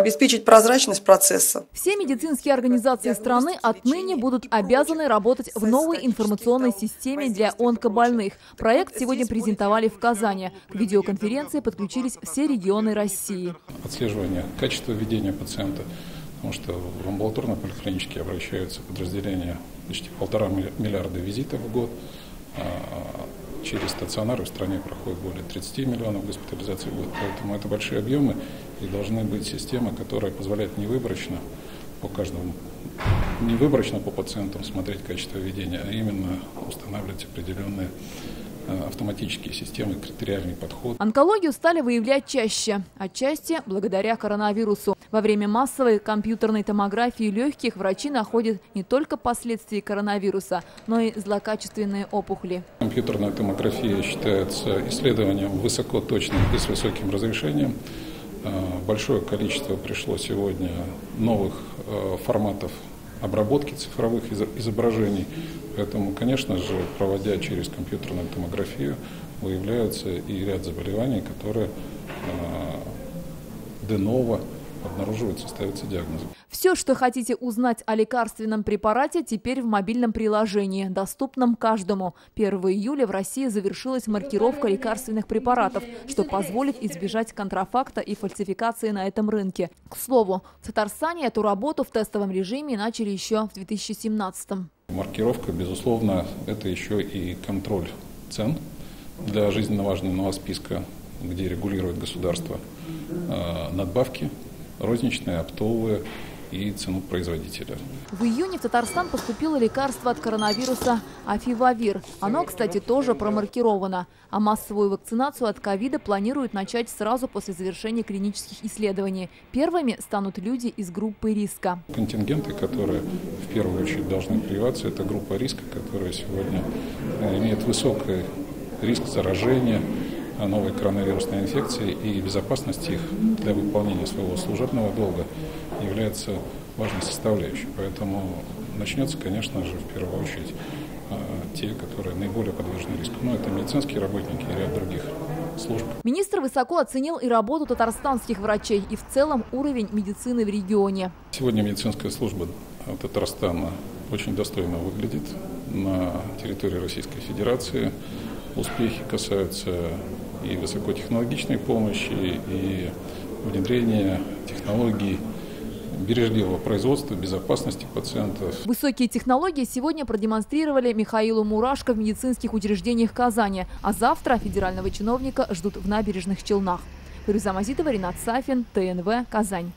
обеспечить прозрачность процесса. Все медицинские организации страны отныне будут обязаны работать в новой информационной системе для онкобольных. Проект сегодня презентовали в Казани. К видеоконференции подключились все регионы России. Отслеживание качества ведения пациента, потому что в амбулаторно-поликлинические обращаются подразделения почти 1,5 миллиарда визитов в год. Через стационары в стране проходит более 30 миллионов госпитализаций в год. Поэтому это большие объемы, и должны быть системы, которые позволяют невыборочно по каждому, не выборочно по пациентам смотреть качество ведения, а именно устанавливать определенные автоматические системы, критериальный подход. Онкологию стали выявлять чаще, отчасти благодаря коронавирусу. Во время массовой компьютерной томографии легких врачи находят не только последствия коронавируса, но и злокачественные опухоли. Компьютерная томография считается исследованием высокоточным и с высоким разрешением. Большое количество пришло сегодня новых форматов обработки цифровых изображений. Поэтому, конечно же, проводя через компьютерную томографию, выявляются и ряд заболеваний, которые де-ново обнаруживаются, ставятся диагнозы. Все, что хотите узнать о лекарственном препарате, теперь в мобильном приложении, доступном каждому. 1 июля в России завершилась маркировка лекарственных препаратов, что позволит избежать контрафакта и фальсификации на этом рынке. К слову, в Татарстане эту работу в тестовом режиме начали еще в 2017-м. Маркировка, безусловно, это еще и контроль цен для жизненно важного списка, где регулирует государство надбавки, розничные, оптовые и цену производителя. В июне в Татарстан поступило лекарство от коронавируса Афивавир. Оно, кстати, тоже промаркировано. А массовую вакцинацию от ковида планируют начать сразу после завершения клинических исследований. Первыми станут люди из группы риска. Контингенты, которые в первую очередь должны прививаться, это группа риска, которая сегодня имеет высокий риск заражения новой коронавирусной инфекции, и безопасность их для выполнения своего служебного долга является важной составляющей. Поэтому начнется, конечно же, в первую очередь те, которые наиболее подвержены риску. Но это медицинские работники и ряд других служб. Министр высоко оценил и работу татарстанских врачей, и в целом уровень медицины в регионе. Сегодня медицинская служба Татарстана очень достойно выглядит на территории Российской Федерации. Успехи касаются и высокотехнологичной помощи, и внедрения технологий бережливого производства, безопасности пациентов. Высокие технологии сегодня продемонстрировали Михаилу Мурашко в медицинских учреждениях Казани, а завтра федерального чиновника ждут в Набережных Челнах. Фируза Мазитова, Ринат Сафин, ТНВ, Казань.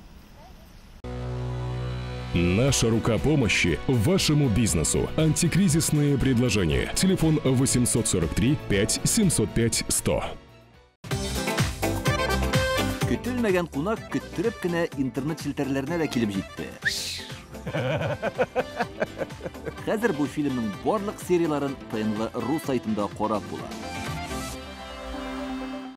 Наша рука помощи вашему бизнесу. Антикризисные предложения. Телефон 843 5 705 100. Көтелмәгән кунак көттөреп кенә интернет челтәрләренә дә килеп җитте. Хәзер бу фильмның барлык серияларын ТНВ.ру сайтында карап була.